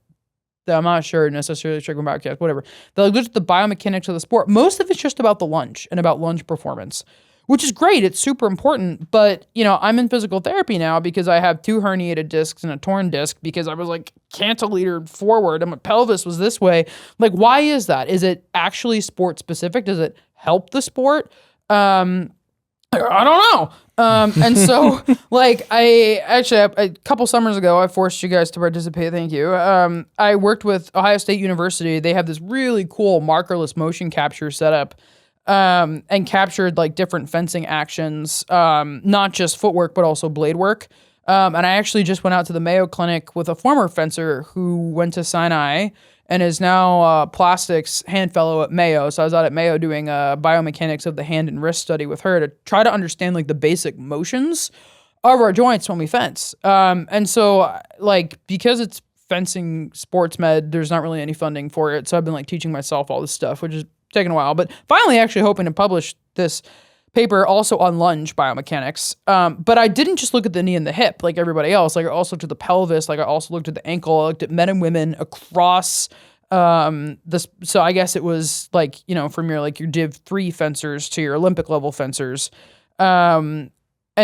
that I'm not sure necessarily checking about, whatever. They looked at the biomechanics of the sport. Most of it's just about the lunge and about lunge performance, which is great. It's super important. But, I'm in physical therapy now because I have 2 herniated discs and a torn disc because I was like cantilevered forward and my pelvis was this way. Like, why is that? Is it actually sport specific? Does it help the sport? I don't know. And so, like, a couple summers ago, I forced you guys to participate. Thank you. I worked with Ohio State University. They have this really cool markerless motion capture setup, and captured like different fencing actions, not just footwork, but also blade work. And I actually just went out to the Mayo Clinic with a former fencer who went to Sinai and is now a plastics hand fellow at Mayo. So I was out at Mayo doing a biomechanics of the hand and wrist study with her to try to understand like the basic motions of our joints when we fence. And so like, because it's fencing sports med, there's not really any funding for it. So I've been like teaching myself all this stuff, which is taking a while, but finally actually hoping to publish this paper also on lunge biomechanics. But I didn't just look at the knee and the hip like everybody else. Like I also looked at the pelvis. Like I also looked at the ankle. I looked at men and women across this. So I guess it was like, from your Div 3 fencers to your Olympic level fencers. And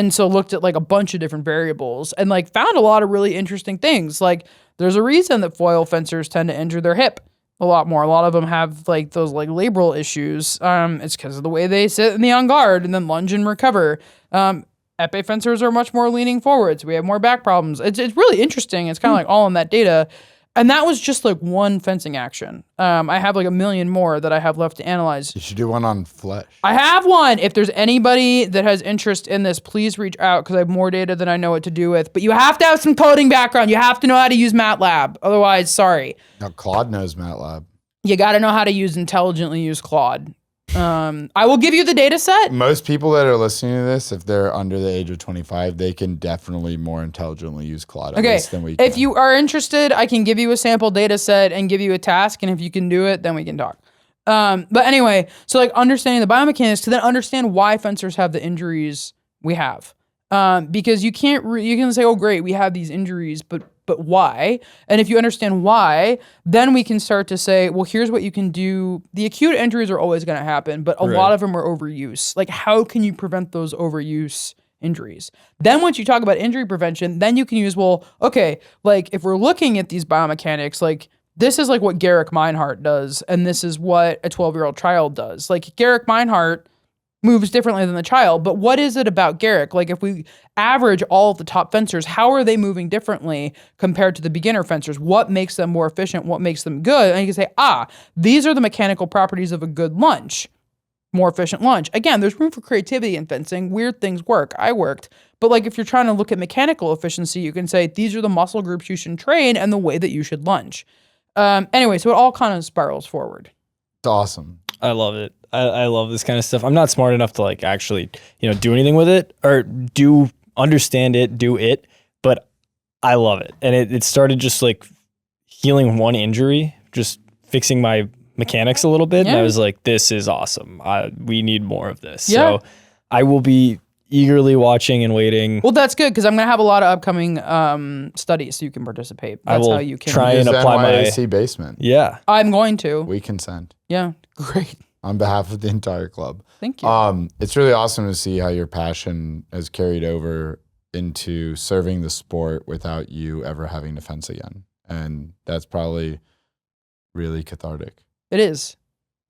so looked at like a bunch of different variables and like found a lot of really interesting things. Like there's a reason that foil fencers tend to injure their hip a lot more. A lot of them have like those like labral issues. It's because of the way they sit in the on guard and then lunge and recover. Epee fencers are much more leaning forward, so we have more back problems. It's really interesting. It's kind of like all in that data. And that was just like one fencing action. I have like a million more that I have left to analyze. You should do one on flesh. I have one. If there's anybody that has interest in this, please reach out because I have more data than I know what to do with. But you have to have some coding background. You have to know how to use MATLAB. Otherwise, sorry. Now, Claude knows MATLAB. You got to know how to intelligently use Claude. I will give you the data set. Most people that are listening to this, if they're under the age of 25, they can definitely more intelligently use Claude at least than we can. If you are interested, I can give you a sample data set and give you a task. And if you can do it, then we can talk. But anyway, so like understanding the biomechanics to then understand why fencers have the injuries we have. Because you can say, oh, great, we have these injuries, but why? And if you understand why, then we can start to say, well, here's what you can do. The acute injuries are always going to happen, but a lot of them are overuse. Like, how can you prevent those overuse injuries? Then once you talk about injury prevention, then you can use, well, okay, like if we're looking at these biomechanics, like this is like what Garrick Meinhardt does, and this is what a 12-year-old child does. Like Garrick Meinhardt moves differently than the child, but what is it about Garrick? Like if we average all of the top fencers, how are they moving differently compared to the beginner fencers? What makes them more efficient? What makes them good? And you can say, these are the mechanical properties of a good lunge, more efficient lunge. Again, there's room for creativity in fencing. Weird things work. I worked. But like if you're trying to look at mechanical efficiency, you can say, these are the muscle groups you should train and the way that you should lunge. Anyway, so it all kind of spirals forward. It's awesome. I love it. I love this kind of stuff. I'm not smart enough to like actually, do anything with it or understand it, do it, but I love it. And it started just like healing one injury, just fixing my mechanics a little bit. Yeah. And I was like, this is awesome. We need more of this. Yeah. So I will be eagerly watching and waiting. Well, that's good because I'm going to have a lot of upcoming studies so you can participate. That's how you can try and apply my NYAC basement. Yeah. I'm going to. We consent. Yeah. Great. On behalf of the entire club. Thank you. It's really awesome to see how your passion has carried over into serving the sport without you ever having to fence again. And that's probably really cathartic. It is.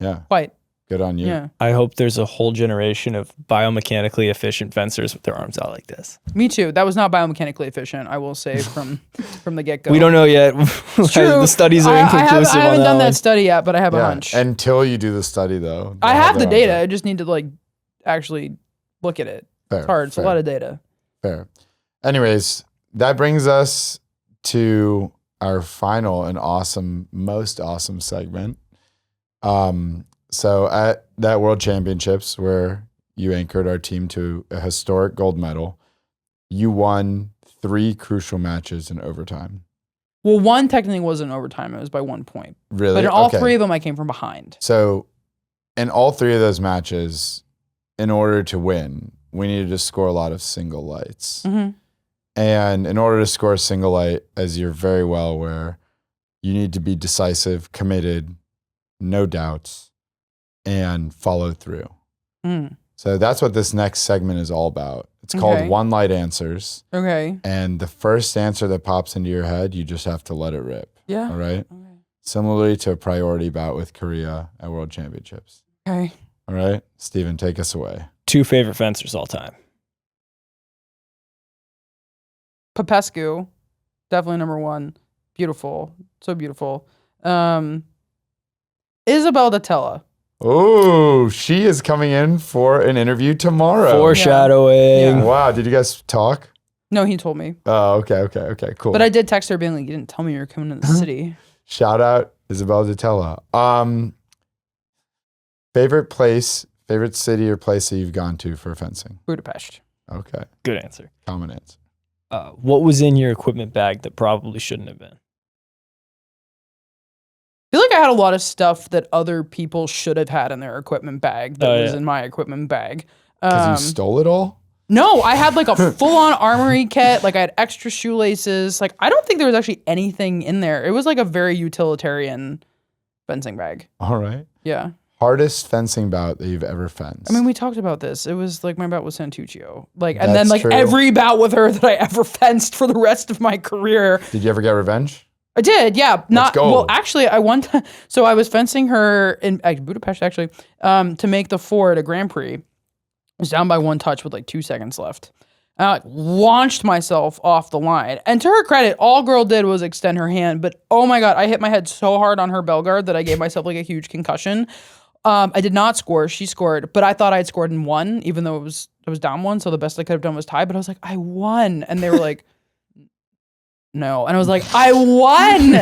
Yeah. Quite. Good on you. Yeah. I hope there's a whole generation of biomechanically efficient fencers with their arms out like this. Me too. That was not biomechanically efficient, I will say from the get-go. We don't know yet. It's true. The studies are inconclusive. I haven't done that study yet, but I have a hunch. Until you do the study, though. I have the data. I just need to like actually look at it. Fair, it's hard. It's a lot of data. Fair. Anyways, that brings us to our final and most awesome segment. So at that World Championships where you anchored our team to a historic gold medal, you won 3 crucial matches in overtime. Well, one technically wasn't overtime. It was by 1 point. Really? But in all Okay. 3 of them, I came from behind. So in all 3 of those matches, in order to win, we needed to score a lot of single lights. Mm-hmm. And in order to score a single light, as you're very well aware, you need to be decisive, committed, no doubts, and follow through. Mm. So that's what this next segment is all about. It's called Okay. One Light Answers. Okay. And the first answer that pops into your head, you just have to let it rip. Yeah. All right? Okay. Similarly to a priority bout with Korea at World Championships. Okay. All right? Steven, take us away. 2 favorite fencers all time. Popescu, definitely number 1. Beautiful. So beautiful. Isabel Datella. Oh, she is coming in for an interview tomorrow. Foreshadowing. Yeah. Wow. Did you guys talk? No, he told me. Oh, okay, cool. But I did text her being like, you didn't tell me you were coming to the city. Shout out Isabel Datella. Favorite place, favorite city or place that you've gone to for fencing? Budapest. Okay, Good answer. common answer. What was in your equipment bag that probably shouldn't have been? I feel like I had a lot of stuff that other people should have had in their equipment bag that was in my equipment bag. Because you stole it all? No, I had like a full-on armory kit. Like I had extra shoelaces. Like I don't think there was actually anything in there. It was like a very utilitarian fencing bag. All right. Yeah. Hardest fencing bout that you've ever fenced? I mean, we talked about this. It was like my bout with Santuccio. Like, and then That's like true. every bout with her that I ever fenced for the rest of my career. Did you ever get revenge? I did, yeah. Not go. well. Actually, I one time. So I was fencing her in Budapest, actually, to make the 4 at a Grand Prix. I was down by 1 touch with like 2 seconds left. And I like launched myself off the line. And to her credit, all girl did was extend her hand. But oh my god, I hit my head so hard on her bell guard that I gave myself like a huge concussion. I did not score. She scored, but I thought I had scored in 1, even though I was down 1. So the best I could have done was tie. But I was like, I won, and they were like, no. And I was like, I won.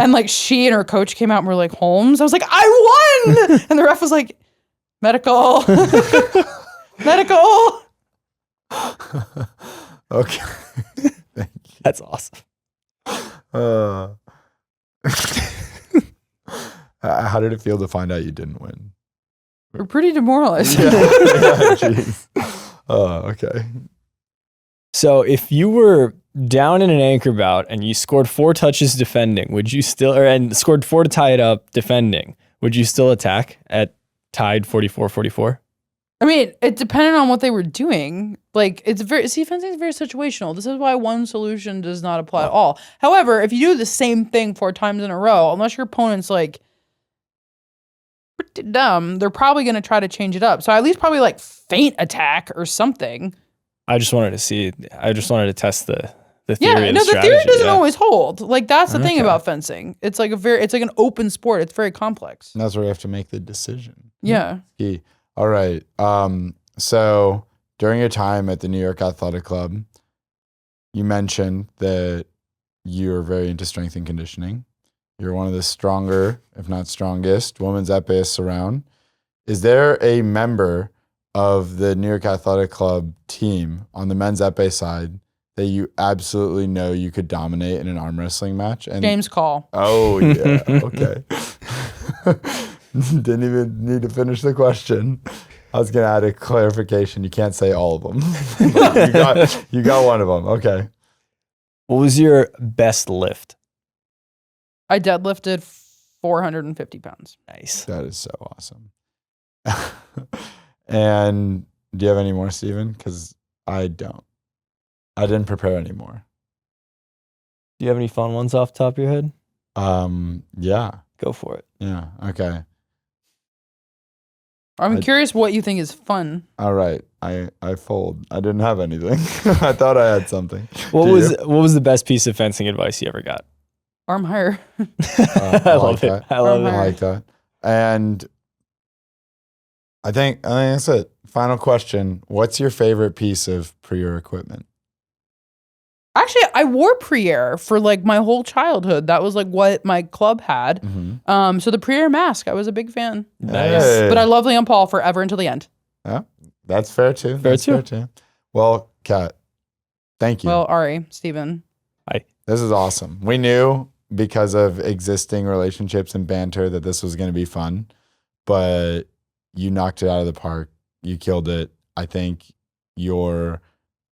And like she and her coach came out and were like, Holmes. I was like, I won. And the ref was like, medical. Medical. Okay. That's awesome. How did it feel to find out you didn't win? We're pretty demoralized. Yeah, jeez. Okay. So if you were down in an anchor bout and you scored 4 touches defending, would you still, and scored 4 to tie it up defending, would you still attack at tied 44-44? I mean, it depended on what they were doing. Like, fencing is very situational. This is why one solution does not apply at all. However, if you do the same thing 4 times in a row, unless your opponent's like pretty dumb, they're probably going to try to change it up. So at least probably like feint attack or something. I just wanted to test the theory Yeah, of no, the the strategy. theory doesn't always hold. Like, that's the thing Okay. about fencing. It's like it's like an open sport. It's very complex. And that's where you have to make the decision. Yeah. Key. All right. So during your time at the New York Athletic Club, you mentioned that you're very into strength and conditioning. You're one of the stronger, if not strongest, women's epeists around. Is there a member of the New York Athletic Club team on the men's epee side that you absolutely know you could dominate in an arm wrestling match? And James Call. Oh, yeah. Okay. Didn't even need to finish the question. I was going to add a clarification. You can't say all of them. you got one of them. Okay. What was your best lift? I deadlifted 450 pounds. Nice. That is so awesome. And do you have any more, Steven? Because I don't. I didn't prepare any more. Do you have any fun ones off the top of your head? Yeah. Go for it. Yeah. Okay. I'm curious what you think is fun. All right. I fold. I didn't have anything. I thought I had something. What Do was you? what was the best piece of fencing advice you ever got? Arm higher. I love it. that. I love Arm it. I like that. And I think that's it. Final question. What's your favorite piece of Prior equipment? Actually, I wore Prier for like my whole childhood. That was like what my club had. Mm-hmm. So the Prier mask, I was a big fan. Nice. Hey. But I love Leon Paul forever until the end. Yeah, that's fair too. Fair That's too. fair too. Well, Kat, thank you. Well, Ari, Steven. This is awesome. We knew because of existing relationships and banter that this was going to be fun, but you knocked it out of the park. You killed it. I think your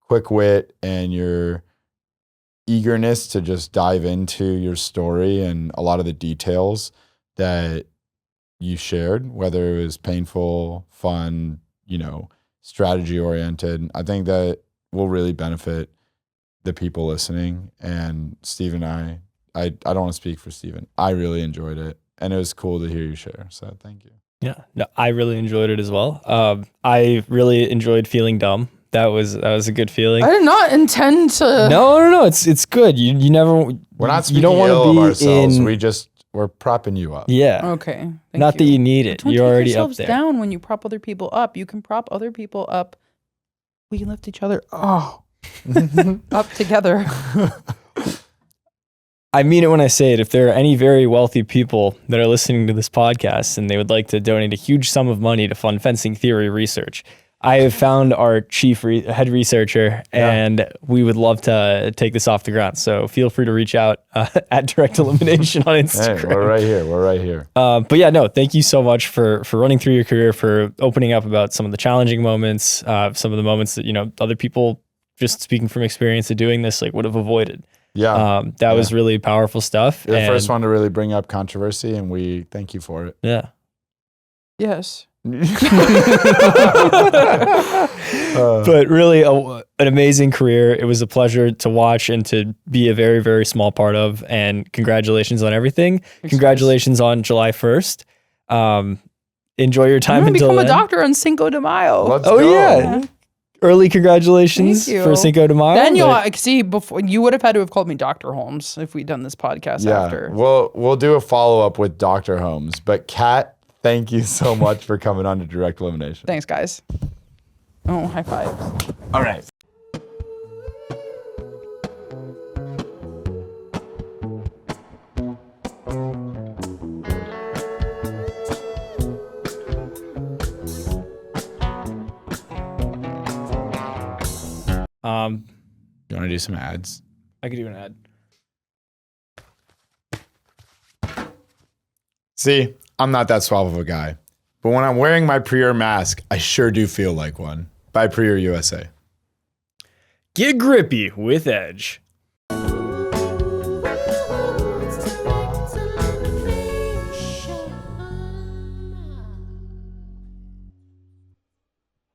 quick wit and your eagerness to just dive into your story and a lot of the details that you shared, whether it was painful, fun, strategy oriented, I think that will really benefit the people listening. And Steve and I don't want to speak for Steven. I really enjoyed it, and it was cool to hear you share. So thank you. Yeah, no, I really enjoyed it as well. I really enjoyed feeling dumb. That was a good feeling. I did not intend to. No. It's good. You never. We're not speaking you don't want ill to of be ourselves. We're propping you up. Yeah. Okay. Not that you need it. Don't You're take already up yourselves there. down when you prop other people up. You can prop other people up. We can lift each other. Up together. I mean it when I say it. If there are any very wealthy people that are listening to this podcast and they would like to donate a huge sum of money to fund fencing theory research, I have found our head researcher, and we would love to take this off the ground. So feel free to reach out at Direct Elimination on Instagram. Hey, we're right here. But yeah, no, thank you so much for running through your career, for opening up about some of the challenging moments, some of the moments that, other people, just speaking from experience of doing this, would have avoided. Yeah. That was really powerful stuff. You're the first one to really bring up controversy, and we thank you for it. Yeah. Yes. But really an amazing career. It was a pleasure to watch and to be a very, very small part of, and congratulations on everything. Thanks, Congratulations on July 1st. Enjoy your time I'm gonna until become then. a doctor on Cinco de Mayo. Let's Oh go. yeah. Early congratulations Thank you. for Cinco de Mayo. Then but- see, before you would have had to have called me Dr. Holmes if we'd done this podcast Yeah. after. We'll do a follow-up with Dr. Holmes. But Kat, thank you so much for coming on to Direct Elimination. Thanks, guys. Oh, high fives. All right. You want to do some ads? I could do an ad. See, I'm not that suave of a guy. But when I'm wearing my Prieur mask, I sure do feel like one. By Prieur USA. Get grippy with Edge.